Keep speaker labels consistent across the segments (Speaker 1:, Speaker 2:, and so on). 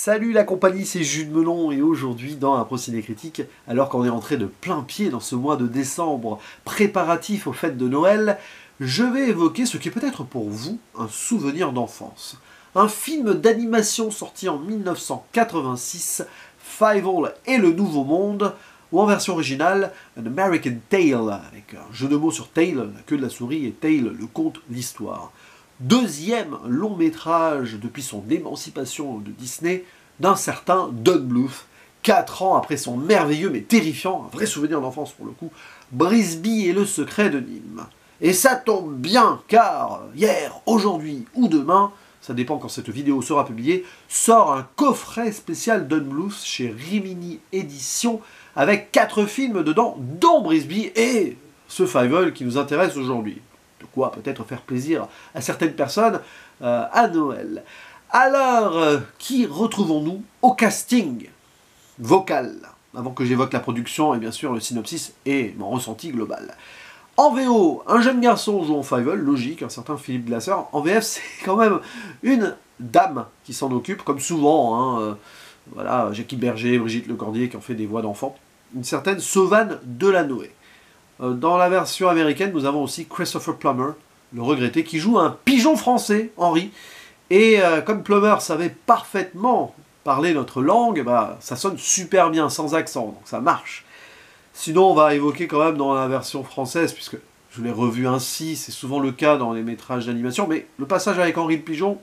Speaker 1: Salut la compagnie, c'est Jules Melon et aujourd'hui dans un Ciné Critique, alors qu'on est entré de plein pied dans ce mois de décembre préparatif aux fêtes de Noël, je vais évoquer ce qui est peut-être pour vous un souvenir d'enfance. Un film d'animation sorti en 1986, Fievel et le Nouveau Monde, ou en version originale, An American Tale, avec un jeu de mots sur Tale, la queue de la souris, et Tale, le conte, l'histoire. Deuxième long métrage depuis son émancipation de Disney d'un certain Don Bluth, 4 ans après son merveilleux mais terrifiant, un vrai souvenir d'enfance pour le coup, Brisby et le secret de Nîmes. Et ça tombe bien car hier, aujourd'hui ou demain, ça dépend quand cette vidéo sera publiée, sort un coffret spécial Don Bluth chez Rimini Éditions avec 4 films dedans, dont Brisby et ce Fievel qui nous intéresse aujourd'hui. De quoi peut-être faire plaisir à certaines personnes à Noël. Alors, qui retrouvons-nous au casting vocal? Avant que j'évoque la production et bien sûr le synopsis et mon ressenti global. En VO, un jeune garçon jouant Fievel, logique, un certain Philippe Glasser. En VF, c'est quand même une dame qui s'en occupe, comme souvent. Voilà, Jackie Berger, Brigitte Lecordier qui ont fait des voix d'enfants. Une certaine Sauvane Delanoë. Dans la version américaine, nous avons aussi Christopher Plummer, le regretté, qui joue un pigeon français, Henri. Et comme Plummer savait parfaitement parler notre langue, bah, ça sonne super bien, sans accent, donc ça marche. Sinon, on va évoquer quand même dans la version française, puisque je l'ai revu ainsi, c'est souvent le cas dans les métrages d'animation, mais le passage avec Henri le pigeon,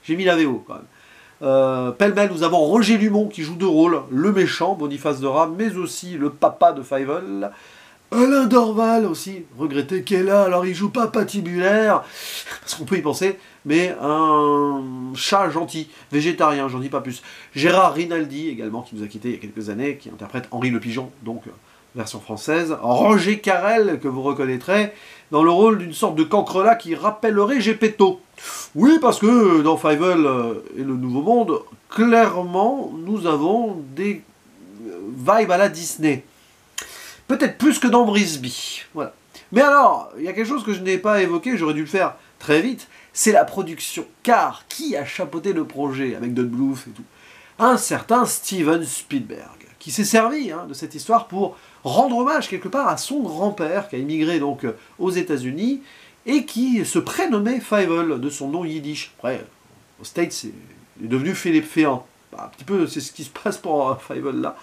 Speaker 1: j'ai mis la VO quand même. Pêle-mêle, nous avons Roger Lumont qui joue deux rôles, le méchant, Boniface de Rame, mais aussi le papa de Fievel. Alain Dorval aussi, regretté, qui est là, alors il joue pas patibulaire, parce qu'on peut y penser, mais un chat gentil, végétarien, j'en dis pas plus. Gérard Rinaldi également, qui nous a quittés il y a quelques années, qui interprète Henri le Pigeon, donc version française. Roger Carrel, que vous reconnaîtrez, dans le rôle d'une sorte de cancrelat qui rappellerait Gepetto. Oui, parce que dans Fievel et le Nouveau Monde, clairement, nous avons des vibes à la Disney. Peut-être plus que dans Brisby. Voilà. Mais alors, il y a quelque chose que je n'ai pas évoqué, j'aurais dû le faire très vite, c'est la production. Car qui a chapeauté le projet avec Don Bluth et tout? Un certain Steven Spielberg, qui s'est servi de cette histoire pour rendre hommage quelque part à son grand-père, qui a immigré donc aux États-Unis et qui se prénommait Fievel, de son nom yiddish. Après, aux States, il est devenu Philippe Féan. Un petit peu, c'est ce qui se passe pour Fievel là.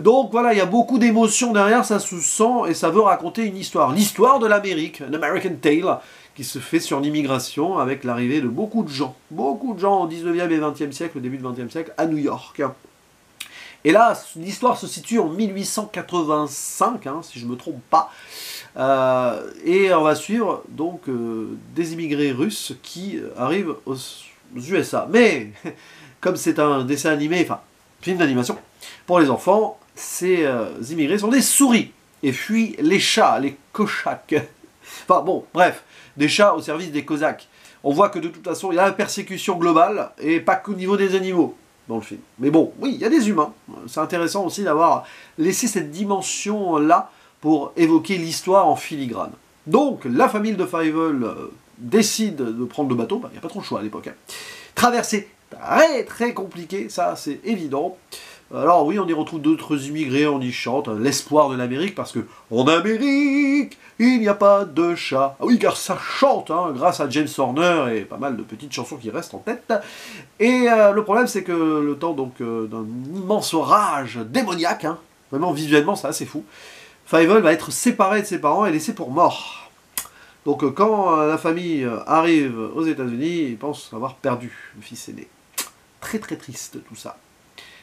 Speaker 1: Donc voilà, il y a beaucoup d'émotions derrière, ça se sent, et ça veut raconter une histoire. L'histoire de l'Amérique, An American Tale, qui se fait sur l'immigration avec l'arrivée de beaucoup de gens au 19e et 20e siècle, au début du 20e siècle, à New York. Et là, l'histoire se situe en 1885, si je ne me trompe pas, et on va suivre donc des immigrés russes qui arrivent aux USA. Mais, comme c'est un dessin animé, enfin, film d'animation, pour les enfants, ces immigrés sont des souris et fuient les chats, les cochaks. Enfin bon, bref, des chats au service des cosaques. On voit que de toute façon, il y a la persécution globale et pas qu'au niveau des animaux dans le film. Mais bon, oui, il y a des humains. C'est intéressant aussi d'avoir laissé cette dimension-là pour évoquer l'histoire en filigrane. Donc, la famille de Fievel décide de prendre le bateau, il n'y a pas trop de choix à l'époque. Traverser très très compliqué, ça c'est évident. Alors oui, on y retrouve d'autres immigrés, on y chante l'espoir de l'Amérique, parce que en Amérique, il n'y a pas de chat. Ah oui, car ça chante, grâce à James Horner et pas mal de petites chansons qui restent en tête. Et le problème, c'est que le temps donc d'un immense orage démoniaque, vraiment visuellement, c'est assez fou, Fievel va être séparé de ses parents et laissé pour mort. Donc quand la famille arrive aux États-Unis, ils pensent avoir perdu le fils aîné. Très très triste tout ça.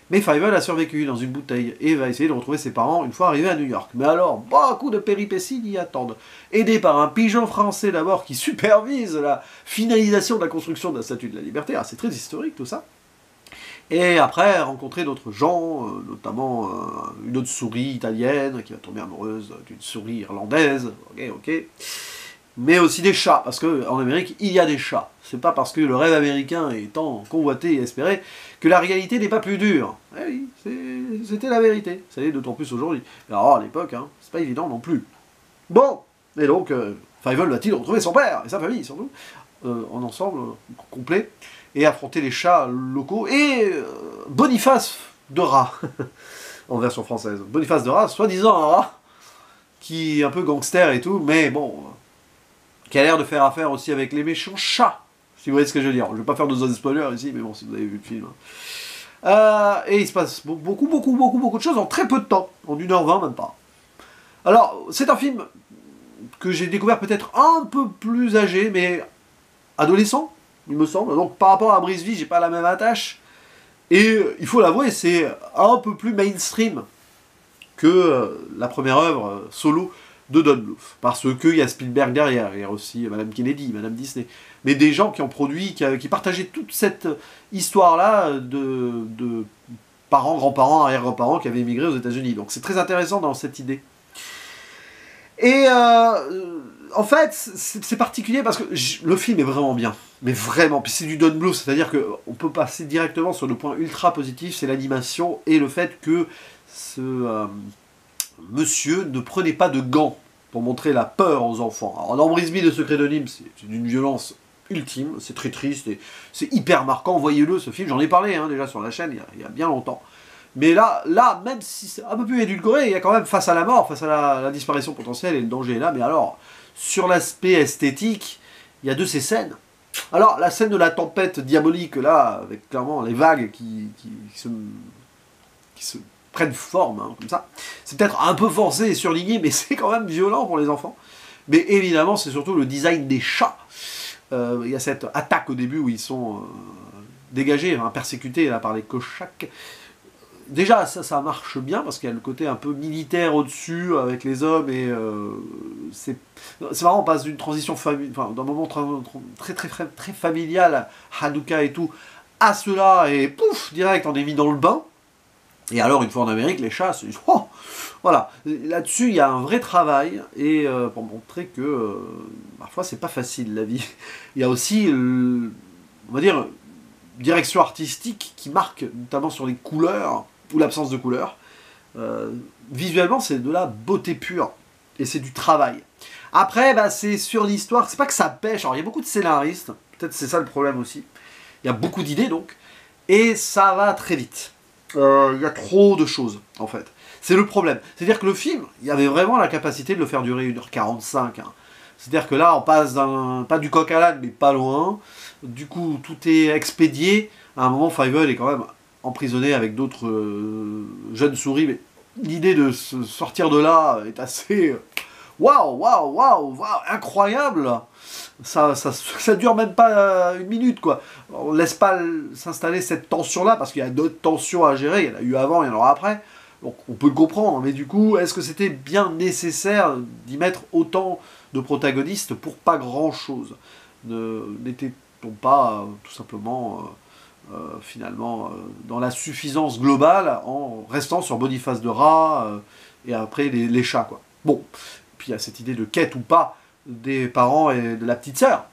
Speaker 1: Mais Fievel a survécu dans une bouteille et va essayer de retrouver ses parents une fois arrivé à New York. Mais alors, beaucoup de péripéties l'y attendent. Aidé par un pigeon français d'abord qui supervise la finalisation de la construction de la Statue de la Liberté. Ah, c'est très historique tout ça. Et après, rencontrer d'autres gens, notamment une autre souris italienne qui va tomber amoureuse d'une souris irlandaise. Ok. Mais aussi des chats, parce qu'en Amérique, il y a des chats. C'est pas parce que le rêve américain est tant convoité et espéré que la réalité n'est pas plus dure. Eh oui, c'était la vérité. Ça l'est d'autant plus aujourd'hui. Alors à l'époque, c'est pas évident non plus. Bon, et donc, Fievel va-t-il retrouver son père et sa famille, surtout, en ensemble complet. et affronter les chats locaux, et Boniface de Rat, en version française. Boniface de Rat, soi-disant un rat, qui est un peu gangster et tout, mais bon, qui a l'air de faire affaire aussi avec les méchants chats, si vous voyez ce que je veux dire. Je vais pas faire de zone spoiler ici, mais bon, si vous avez vu le film. Et il se passe beaucoup de choses en très peu de temps, en 1h20 même pas. Alors, c'est un film que j'ai découvert peut-être un peu plus âgé, mais adolescent, il me semble. Donc par rapport à Brisby, j'ai pas la même attache. Et il faut l'avouer, c'est un peu plus mainstream que la première œuvre solo de Don Bluth. Parce qu'il y a Spielberg derrière, il y a aussi Madame Kennedy, Madame Disney. Mais des gens qui ont produit, qui partageaient toute cette histoire-là de parents, grands-parents, arrière-grands-parents qui avaient émigré aux États-Unis. Donc c'est très intéressant dans cette idée. Et en fait, c'est particulier parce que le film est vraiment bien. Mais vraiment, puis c'est du Don Bluth, c'est-à-dire qu'on peut passer directement sur le point ultra positif, c'est l'animation et le fait que ce monsieur ne prenait pas de gants pour montrer la peur aux enfants. Alors dans Brisby, le secret de Nîmes, c'est d'une violence ultime, c'est très triste, et c'est hyper marquant, voyez-le ce film, j'en ai parlé déjà sur la chaîne il y a bien longtemps. Mais là, même si c'est un peu plus édulcoré, il y a quand même face à la mort, face à la disparition potentielle, et le danger est là. Mais alors, sur l'aspect esthétique, il y a de ces scènes. Alors, la scène de la tempête diabolique, là, avec clairement les vagues qui se prennent forme, hein, comme ça, c'est peut-être un peu forcé et surligné, mais c'est quand même violent pour les enfants. Mais évidemment, c'est surtout le design des chats. Il y a cette attaque au début où ils sont dégagés, hein, persécutés là, par les cochacs. Déjà, ça marche bien, parce qu'il y a le côté un peu militaire au-dessus, avec les hommes, et c'est marrant, on passe d'une transition, d'un moment très familial, Hanouka et tout, à cela, et pouf, direct, on est mis dans le bain. Et alors, une fois en Amérique, les chats, c'est... Oh, voilà, là-dessus, il y a un vrai travail, et pour montrer que, parfois, c'est pas facile, la vie. Il y a aussi, on va dire, direction artistique qui marque, notamment sur les couleurs, ou l'absence de couleurs. Visuellement, c'est de la beauté pure, et c'est du travail. Après, bah, c'est sur l'histoire, c'est pas que ça pêche, alors il y a beaucoup de scénaristes, peut-être c'est ça le problème aussi, il y a beaucoup d'idées donc, et ça va très vite. Il y a trop de choses, en fait. C'est le problème. C'est-à-dire que le film, il y avait vraiment la capacité de le faire durer 1h45. Hein. C'est-à-dire que là, on passe pas du coq à l'âne, mais pas loin. Du coup, tout est expédié. À un moment, Fievel est quand même emprisonné avec d'autres jeunes souris. Mais l'idée de se sortir de là est assez... Waouh, incroyable. Ça dure même pas une minute, quoi. On laisse pas s'installer cette tension-là, parce qu'il y a d'autres tensions à gérer. Il y en a eu avant, il y en aura après. Donc on peut le comprendre, mais du coup, est-ce que c'était bien nécessaire d'y mettre autant de protagonistes pour pas grand-chose? N'était-on pas tout simplement, finalement, dans la suffisance globale, en restant sur Boniface de Rat, et après les chats, quoi. Bon, puis il y a cette idée de quête ou pas des parents et de la petite sœur,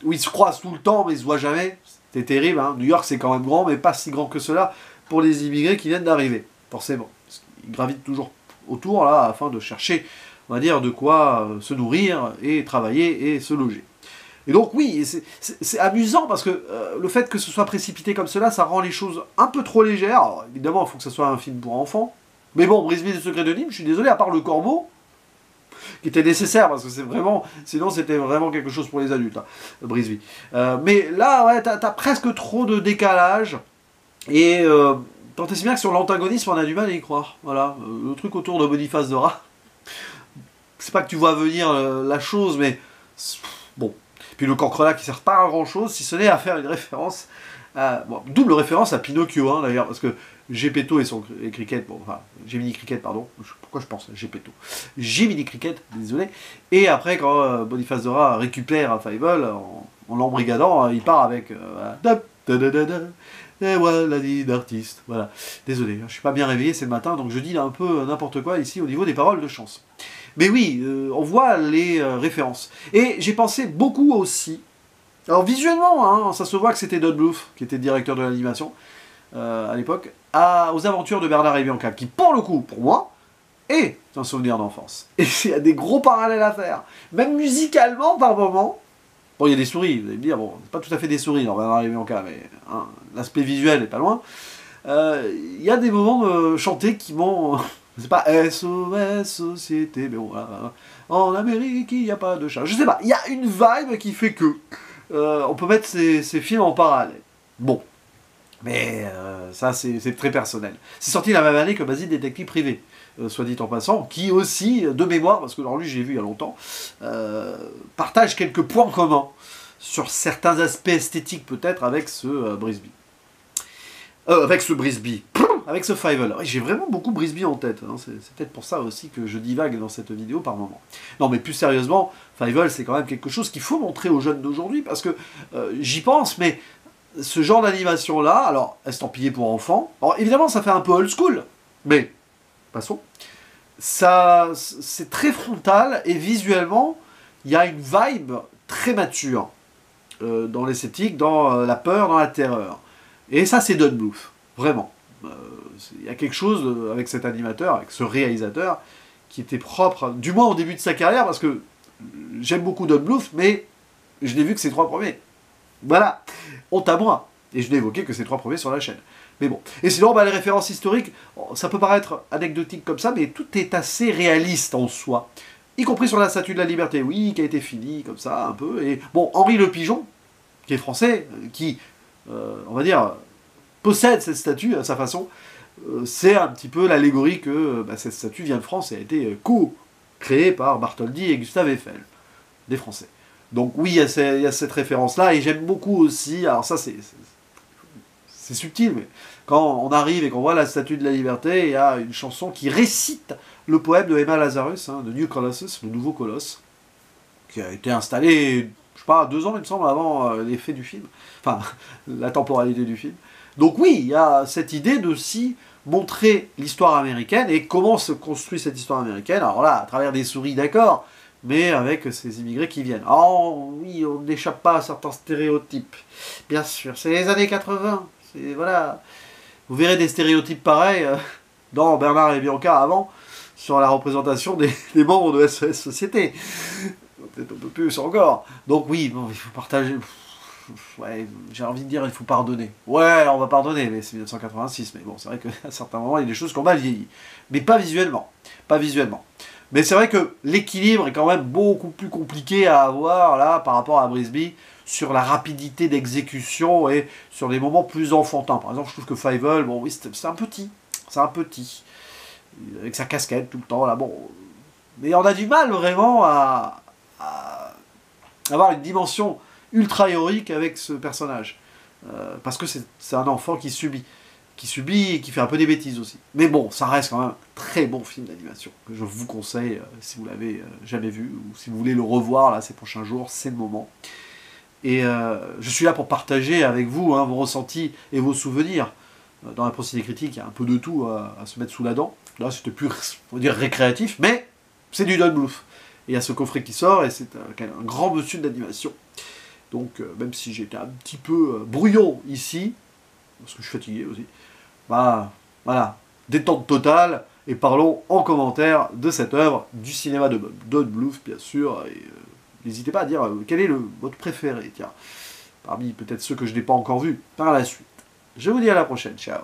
Speaker 1: où ils se croisent tout le temps, mais ils se voient jamais. C'était terrible, hein. New York, c'est quand même grand, mais pas si grand que cela pour les immigrés qui viennent d'arriver, forcément. Ils gravitent toujours autour, là, afin de chercher, on va dire, de quoi se nourrir, et travailler, et se loger. Et donc, oui, c'est amusant, parce que le fait que ce soit précipité comme cela, ça rend les choses un peu trop légères. Alors, évidemment, il faut que ce soit un film pour enfants. Mais bon, Brisby, le secret de Nîmes, je suis désolé, à part le corbeau, qui était nécessaire, parce que c'est vraiment... Sinon, c'était vraiment quelque chose pour les adultes, hein, Brisby. Mais là, ouais, t'as presque trop de décalage, et tant et si bien que sur l'antagonisme, on a du mal à y croire. Voilà, le truc autour de Boniface de Rat, c'est pas que tu vois venir la chose, mais... Bon. Puis le cancrelat qui sert pas à grand chose, si ce n'est à faire une référence... bon, double référence à Pinocchio, hein, d'ailleurs, parce que Gepetto et Cricket, bon, enfin, Jiminy Cricket, pardon, pourquoi je pense à Gepetto, Jiminy Cricket, désolé, et après, quand Boniface de Rat récupère Fievel, en l'embrigadant, il part avec... et voilà, dit d'artiste, voilà. Désolé, je suis pas bien réveillé, c'est le matin, donc je dis un peu n'importe quoi ici au niveau des paroles de chance. Mais oui, on voit les références. Et j'ai pensé beaucoup aussi... Alors visuellement, hein, ça se voit que c'était Don Bluth, qui était directeur de l'animation à l'époque, aux aventures de Bernard et Bianca, qui pour le coup, pour moi, est un souvenir d'enfance. Et il y a des gros parallèles à faire. Même musicalement, par moments, Bon, il y a des souris, vous allez me dire, bon, c'est pas tout à fait des souris dans Bernard et Bianca, mais hein, l'aspect visuel est pas loin. Il y a des moments chantés qui m'ont... Je sais pas, SOS Société, mais bon, voilà. En Amérique, il n'y a pas de chat. Je sais pas, il y a une vibe qui fait que on peut mettre ces films en parallèle. Bon, mais ça, c'est très personnel. C'est sorti la même année que Basile, détective privé, soit dit en passant, qui aussi, de mémoire, parce que dans lui, j'ai vu il y a longtemps, partage quelques points communs sur certains aspects esthétiques, peut-être, avec ce Brisby. Avec ce Brisby. Avec ce Fievel. J'ai vraiment beaucoup Brisby en tête. Hein. C'est peut-être pour ça aussi que je divague dans cette vidéo par moment. Non, mais plus sérieusement, Fievel, c'est quand même quelque chose qu'il faut montrer aux jeunes d'aujourd'hui, parce que j'y pense, mais ce genre d'animation-là, alors, estampillé pour enfants, alors évidemment, ça fait un peu old school, mais, passons, ça, c'est très frontal, et visuellement, il y a une vibe très mature dans l'esthétique, dans la peur, dans la terreur. Et ça, c'est Don Bluth, vraiment. Il y a quelque chose avec cet animateur, avec ce réalisateur, qui était propre, du moins au début de sa carrière, parce que j'aime beaucoup Don Bluth, mais je n'ai vu que ses 3 premiers. Voilà, honte à moi. Et je n'ai évoqué que ces 3 premiers sur la chaîne. Mais bon. Et sinon, bah, les références historiques, ça peut paraître anecdotique comme ça, mais tout est assez réaliste en soi. Y compris sur la Statue de la Liberté, oui, qui a été finie comme ça, un peu. Et bon, Henri le Pigeon, qui est français, qui, on va dire, possède cette statue à sa façon, c'est un petit peu l'allégorie que cette statue vient de France et a été co-créée par Bartholdi et Gustave Eiffel, des Français. Donc oui, il y a cette référence-là, et j'aime beaucoup aussi, alors ça c'est subtil, mais quand on arrive et qu'on voit la Statue de la Liberté, il y a une chanson qui récite le poème de Emma Lazarus, hein, de New Colossus, le nouveau colosse, qui a été installé, je sais pas, 2 ans il me semble, avant l'effet du film, enfin, la temporalité du film. Donc oui, il y a cette idée de aussi montrer l'histoire américaine et comment se construit cette histoire américaine. Alors là, à travers des souris, d'accord, mais avec ces immigrés qui viennent. Oh oui, on n'échappe pas à certains stéréotypes. Bien sûr, c'est les années 80. Voilà. Vous verrez des stéréotypes pareils dans Bernard et Bianca avant, sur la représentation des membres de SOS Société. Peut-être un peu plus encore. Donc oui, bon, il faut partager... Ouais, j'ai envie de dire, il faut pardonner. Ouais, on va pardonner, mais c'est 1986. Mais bon, c'est vrai qu'à certains moments, il y a des choses qui ont mal vieilli. Mais pas visuellement. Pas visuellement. Mais c'est vrai que l'équilibre est quand même beaucoup plus compliqué à avoir, là, par rapport à Brisby, sur la rapidité d'exécution et sur les moments plus enfantins. Par exemple, je trouve que Fievel, bon, oui, c'est un petit. C'est un petit. Avec sa casquette tout le temps, là, bon. Mais on a du mal, vraiment, à avoir une dimension ultra héroïque avec ce personnage. Parce que c'est un enfant qui subit et qui fait un peu des bêtises aussi. Mais bon, ça reste quand même un très bon film d'animation, que je vous conseille, si vous l'avez jamais vu, ou si vous voulez le revoir là, ces prochains jours, c'est le moment. Et je suis là pour partager avec vous hein, vos ressentis et vos souvenirs. Dans la procédé critique, il y a un peu de tout à se mettre sous la dent. Là, c'était plus, on va dire, récréatif, mais c'est du Don Bluth. Et il y a ce coffret qui sort, et c'est un grand monsieur de l'animation. Donc, même si j'étais un petit peu brouillon ici, parce que je suis fatigué aussi, bah, voilà, détente totale, et parlons en commentaire de cette œuvre, du cinéma de Don Bluth, bien sûr, et n'hésitez pas à dire quel est votre préféré, tiens, parmi peut-être ceux que je n'ai pas encore vus par la suite. Je vous dis à la prochaine, ciao.